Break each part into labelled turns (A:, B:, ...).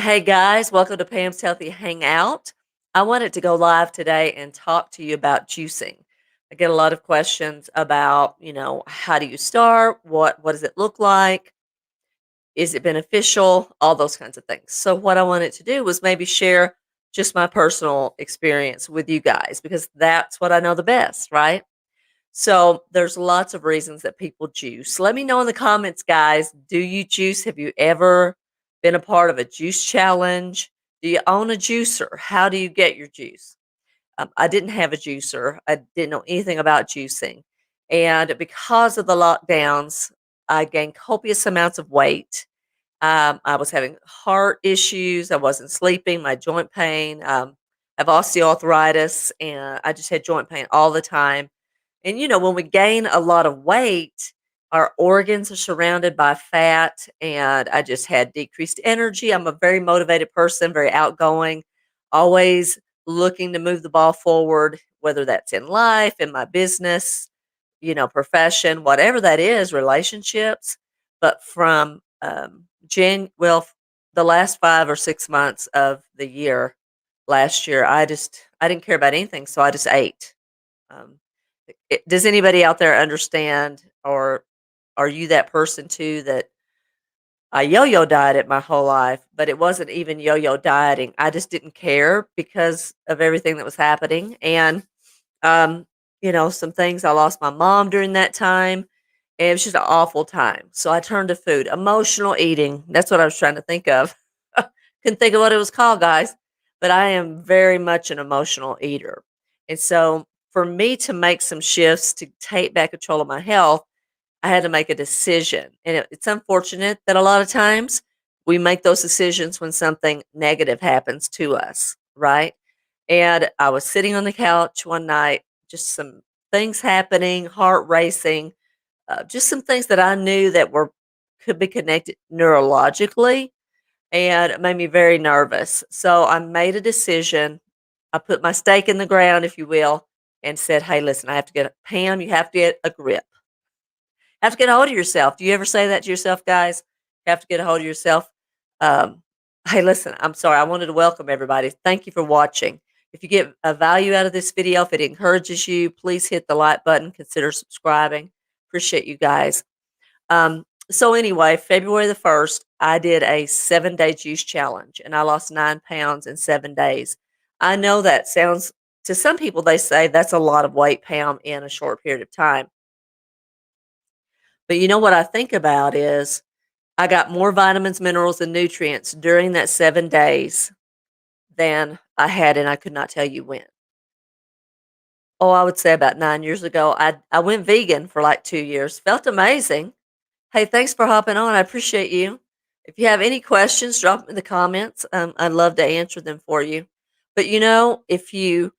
A: Hey guys, welcome to Pam's Healthy Hangout. I wanted to go live today and talk to you about juicing. I get a lot of questions about, how do you start? What does it look like? Is it beneficial? All those kinds of things. So what I wanted to do was maybe share just my personal experience with you guys because that's what I know the best, right? So there's lots of reasons that people juice. Let me know in the comments, guys. Do you juice? Have you ever been a part of a juice challenge? Do you own a juicer? How do you get your juice? I didn't have a juicer. I didn't know anything about juicing. And because of the lockdowns, I gained copious amounts of weight. I was having heart issues. I wasn't sleeping, my joint pain. I have osteoarthritis, and I just had joint pain all the time. And when we gain a lot of weight, our organs are surrounded by fat, and I just had decreased energy. I'm a very motivated person, very outgoing, always looking to move the ball forward, whether that's in life, in my business, profession, whatever that is, relationships. But from the last 5 or 6 months of the year, last year, I didn't care about anything, so I just ate. Um, does anybody out there understand, or are you that person too that I yo-yo dieted my whole life, but it wasn't even yo-yo dieting. I just didn't care because of everything that was happening. And um, some things, I lost my mom during that time. And it was just an awful time. So I turned to food. Emotional eating. That's what I was trying to think of. Couldn't think of what it was called, guys. But I am very much an emotional eater. And so for me to make some shifts to take back control of my health, I had to make a decision. And it's unfortunate that a lot of times we make those decisions when something negative happens to us, right? And I was sitting on the couch one night, just some things happening, heart racing, just some things that I knew that were could be connected neurologically, and it made me very nervous. So I made a decision. I put my stake in the ground, if you will, and said, "Hey, listen, I have to get Pam. You have to get a grip. Have to get a hold of yourself." Do you ever say that to yourself, guys? You have to get a hold of yourself. Um, hey, listen, I'm sorry. I wanted to welcome everybody. Thank you for watching. If you get a value out of this video, if it encourages you, please hit the like button. Consider subscribing. Appreciate you guys. So anyway, February the 1st, I did a 7-day juice challenge and I lost 9 pounds in 7 days. I know that sounds, to some people, they say that's a lot of weight, Pam, in a short period of time. But you know what I think about is I got more vitamins, minerals, and nutrients during that 7 days than I had, and I could not tell you when. Oh, I would say about 9 years ago. I went vegan for like 2 years. Felt amazing. Hey, thanks for hopping on. I appreciate you. If you have any questions, drop them in the comments. I'd love to answer them for you. But if you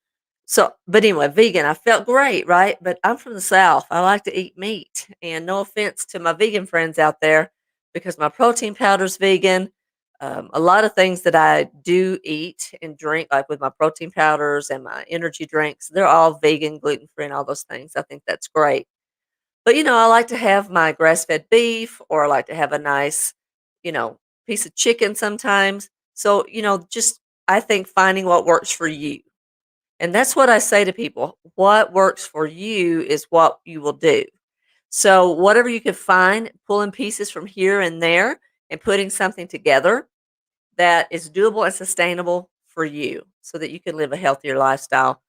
A: but anyway, vegan, I felt great, right? But I'm from the South. I like to eat meat. And no offense to my vegan friends out there, because my protein powder's vegan. A lot of things that I do eat and drink, like with my protein powders and my energy drinks, they're all vegan, gluten free, and all those things. I think that's great. But, I like to have my grass-fed beef, or I like to have a nice, you know, piece of chicken sometimes. So, just I think finding what works for you. And that's what I say to people. What works for you is what you will do. So, whatever you can find, pulling pieces from here and there and putting something together that is doable and sustainable for you so that you can live a healthier lifestyle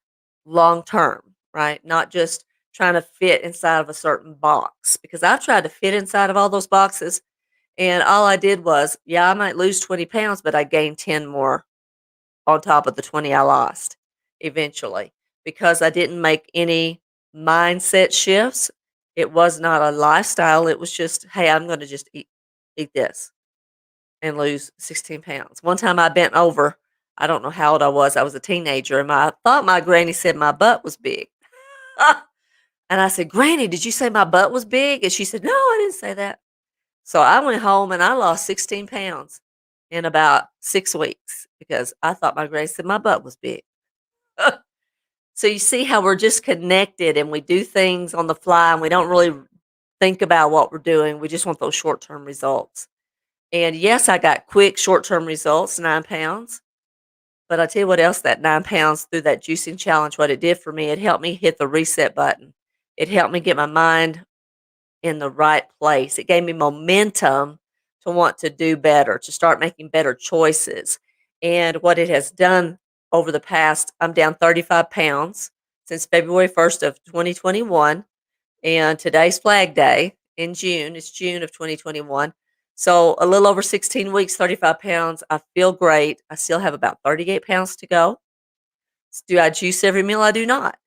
A: long term, right? Not just trying to fit inside of a certain box, because I've tried to fit inside of all those boxes, and all I did was, yeah, I might lose 20 pounds, but I gained 10 more on top of the 20 I lost eventually, because I didn't make any mindset shifts. It was not a lifestyle. It was just, hey, I'm going to just eat this and lose 16 pounds. One time I bent over. I don't know how old I was. I was a teenager, and I thought my granny said my butt was big. And I said, "Granny, did you say my butt was big?" And she said, "No, I didn't say that." So I went home and I lost 16 pounds in about 6 weeks because I thought my granny said my butt was big. So you see how we're just connected, and we do things on the fly, and we don't really think about what we're doing. We just want those short term results. And yes, I got quick short-term results, 9 pounds. But I tell you what else, that 9 pounds through that juicing challenge, what it did for me, it helped me hit the reset button. It helped me get my mind in the right place. It gave me momentum to want to do better, to start making better choices. And what it has done over the past, I'm down 35 pounds since February 1st of 2021. And today's Flag Day in June. It's June of 2021. So a little over 16 weeks, 35 pounds. I feel great. I still have about 38 pounds to go. Do I juice every meal? I do not,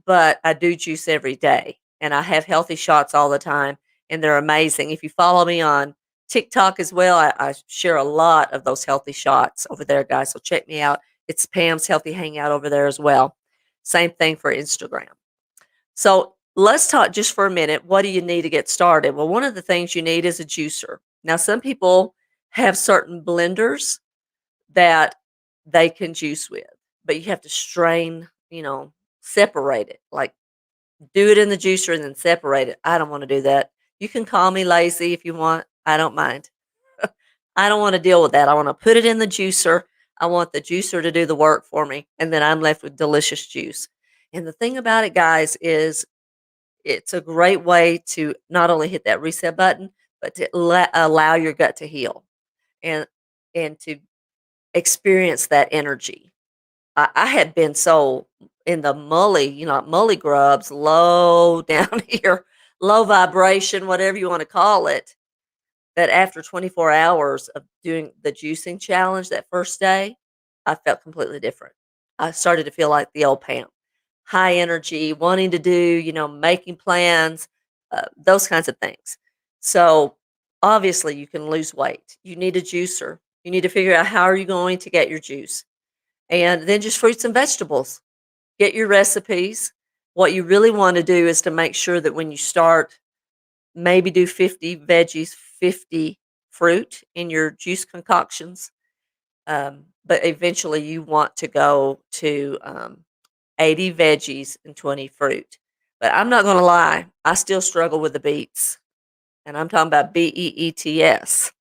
A: but I do juice every day, and I have healthy shots all the time, and they're amazing. If you follow me on TikTok as well, I share a lot of those healthy shots over there, guys. So check me out. It's Pam's Healthy Hangout over there as well. Same thing for Instagram. So let's talk just for a minute. What do you need to get started? Well, one of the things you need is a juicer. Now, some people have certain blenders that they can juice with, but you have to strain, separate it. Like do it in the juicer and then separate it. I don't want to do that. You can call me lazy if you want. I don't mind. I don't want to deal with that. I want to put it in the juicer. I want the juicer to do the work for me, and then I'm left with delicious juice. And the thing about it, guys, is it's a great way to not only hit that reset button, but to allow your gut to heal and to experience that energy. I had been so in the mully grubs, low down here, low vibration, whatever you want to call it, that after 24 hours of doing the juicing challenge that first day, I felt completely different. I started to feel like the old Pam, high energy, wanting to do, making plans, those kinds of things. So obviously, you can lose weight. You need a juicer. You need to figure out how are you going to get your juice, and then just fruits and vegetables. Get your recipes. What you really want to do is to make sure that when you start, maybe do 50 veggies, 50 fruit in your juice concoctions. But eventually, you want to go to 80 veggies and 20 fruit. But I'm not going to lie, I still struggle with the beets, and I'm talking about beets.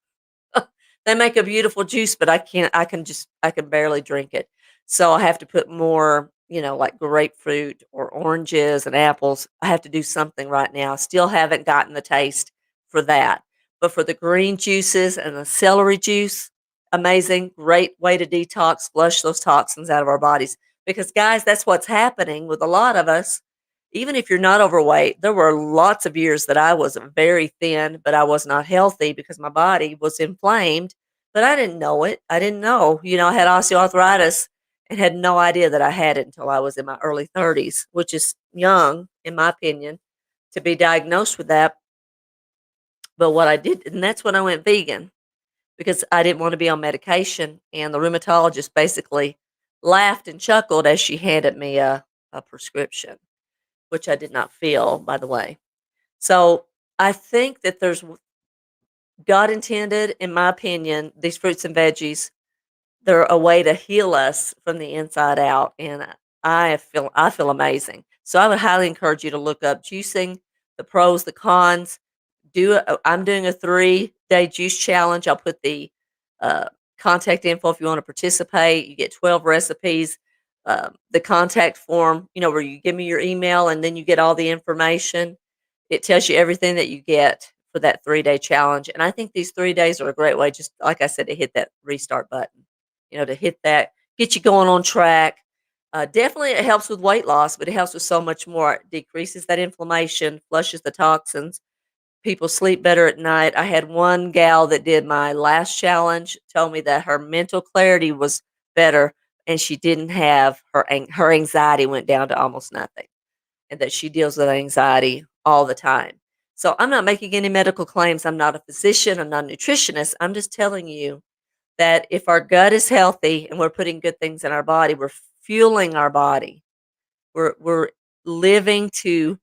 A: They make a beautiful juice, but I can barely drink it. So I have to put more, like grapefruit or oranges and apples. I have to do something right now. Still haven't gotten the taste for that. But for the green juices and the celery juice, amazing, great way to detox, flush those toxins out of our bodies. Because guys, that's what's happening with a lot of us. Even if you're not overweight, there were lots of years that I was very thin, but I was not healthy because my body was inflamed, but I didn't know it. I didn't know. I had osteoarthritis and had no idea that I had it until I was in my early 30s, which is young, in my opinion, to be diagnosed with that. But what I did, and that's when I went vegan because I didn't want to be on medication. And the rheumatologist basically laughed and chuckled as she handed me a prescription, which I did not feel, by the way. So I think that God intended, in my opinion, these fruits and veggies, they're a way to heal us from the inside out. And I feel amazing. So I would highly encourage you to look up juicing, the pros, the cons. I'm doing a 3-day juice challenge. I'll put the uh, contact info if you want to participate. You get 12 recipes. The contact form, where you give me your email and then you get all the information. It tells you everything that you get for that 3-day challenge. And I think these 3 days are a great way, just like I said, to hit that restart button, to hit that, get you going on track. Definitely, it helps with weight loss, but it helps with so much more. It decreases that inflammation, flushes the toxins. People sleep better at night. I had one gal that did my last challenge told me that her mental clarity was better and she didn't have her anxiety went down to almost nothing, and that she deals with anxiety all the time. So I'm not making any medical claims. I'm not a physician, I'm not a nutritionist. I'm just telling you that if our gut is healthy and we're putting good things in our body, we're fueling our body. We're living to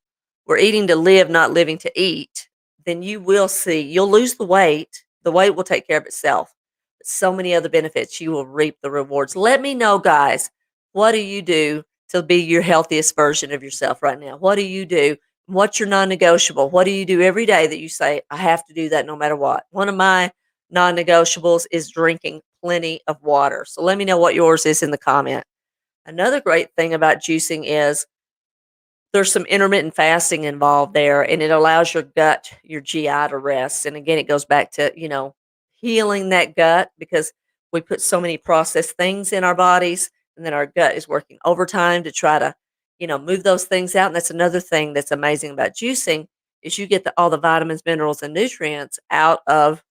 A: we're eating to live, not living to eat, then you'll lose the weight. The weight will take care of itself. So many other benefits, you will reap the rewards. Let me know, guys, what do you do to be your healthiest version of yourself right now? What do you do? What's your non-negotiable? What do you do every day that you say, I have to do that no matter what? One of my non-negotiables is drinking plenty of water. So let me know what yours is in the comment. Another great thing about juicing is there's some intermittent fasting involved there, and it allows your gut, your GI to rest. And again, it goes back to, healing that gut because we put so many processed things in our bodies, and then our gut is working overtime to try to, move those things out. And that's another thing that's amazing about juicing is you get all the vitamins, minerals, and nutrients out of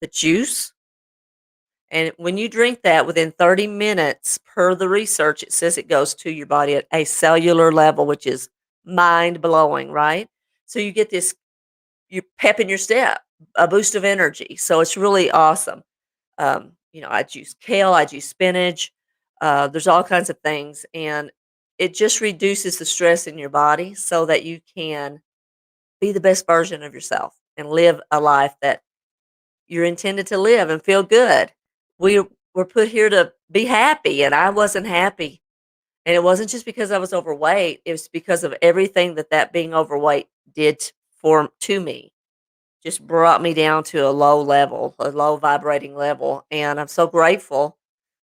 A: the juice. And when you drink that within 30 minutes, per the research, it says it goes to your body at a cellular level, which is mind blowing, right? So you get this, you pep in your step, a boost of energy. So it's really awesome. I juice kale, I juice spinach. There's all kinds of things. And it just reduces the stress in your body so that you can be the best version of yourself and live a life that you're intended to live and feel good. We were put here to be happy, and I wasn't happy. And it wasn't just because I was overweight, it was because of everything that being overweight did for to me. Just brought me down to a low level, a low vibrating level, and I'm so grateful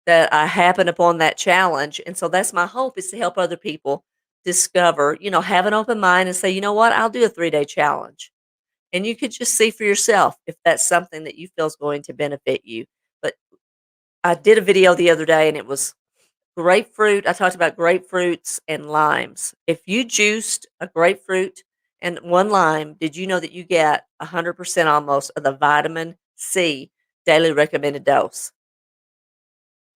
A: that I happened upon that challenge. And so that's my hope is to help other people discover, have an open mind and say, "You know what? I'll do a 3-day challenge." And you could just see for yourself if that's something that you feel is going to benefit you. But I did a video the other day and it was grapefruit. I talked about grapefruits and limes. If you juiced a grapefruit and one lime, did you know that you get 100% almost of the vitamin C daily recommended dose?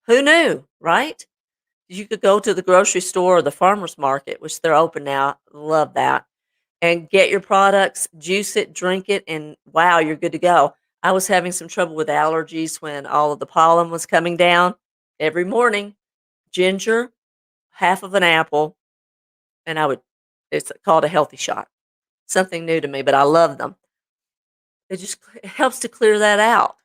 A: Who knew, right? You could go to the grocery store or the farmer's market, which they're open now. Love that, and get your products, juice it, drink it, and wow, you're good to go. I was having some trouble with allergies when all of the pollen was coming down. Every morning, ginger, half of an apple, and it's called a healthy shot. Something new to me, but I love them. It helps to clear that out.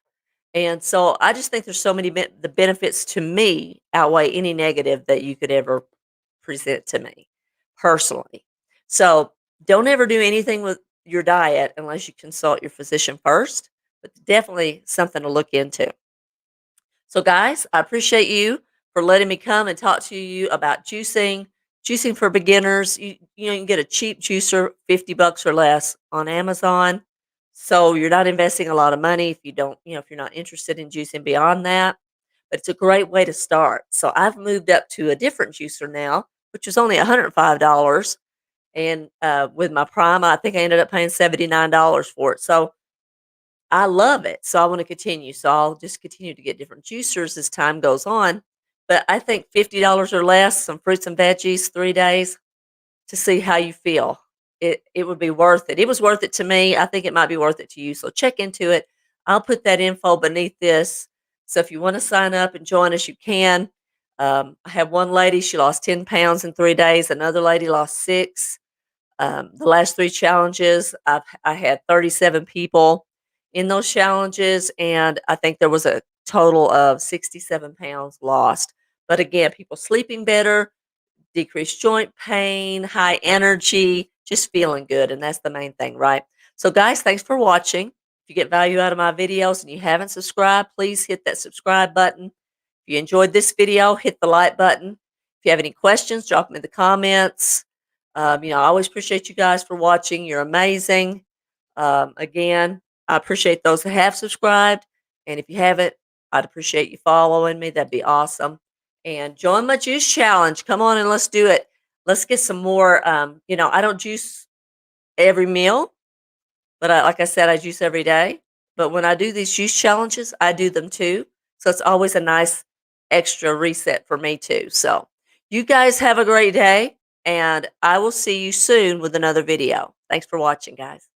A: And so I just think there's so many the benefits to me outweigh any negative that you could ever present to me personally. So don't ever do anything with your diet unless you consult your physician first, but definitely something to look into. So, guys, I appreciate you for letting me come and talk to you about juicing. Juicing for beginners. You can get a cheap juicer, $50 or less on Amazon. So you're not investing a lot of money if you don't, if you're not interested in juicing beyond that. But it's a great way to start. So I've moved up to a different juicer now, which is only $105. And with my Prime, I think I ended up paying $79 for it. So I love it, so I wanna continue, so I'll just continue to get different juicers as time goes on, but I think $50 or less, some fruits and veggies, 3 days to see how you feel. It would be worth it. It was worth it to me, I think it might be worth it to you, so check into it. I'll put that info beneath this, so if you wanna sign up and join us, you can. I had one lady, she lost 10 pounds in 3 days, another lady lost 6. The last 3 challenges, I had 37 people in those challenges, and I think there was a total of 67 pounds lost. But again, people sleeping better, decreased joint pain, high energy, just feeling good, and that's the main thing, right? So, guys, thanks for watching. If you get value out of my videos and you haven't subscribed, please hit that subscribe button. If you enjoyed this video, hit the like button. If you have any questions, drop them in the comments. I always appreciate you guys for watching. You're amazing. Again, I appreciate those that have subscribed. And if you haven't, I'd appreciate you following me. That'd be awesome. And join my juice challenge. Come on and let's do it. Let's get some more. I don't juice every meal, but like I said, I juice every day. But when I do these juice challenges, I do them too. So it's always a nice extra reset for me too. So you guys have a great day, and I will see you soon with another video. Thanks for watching, guys.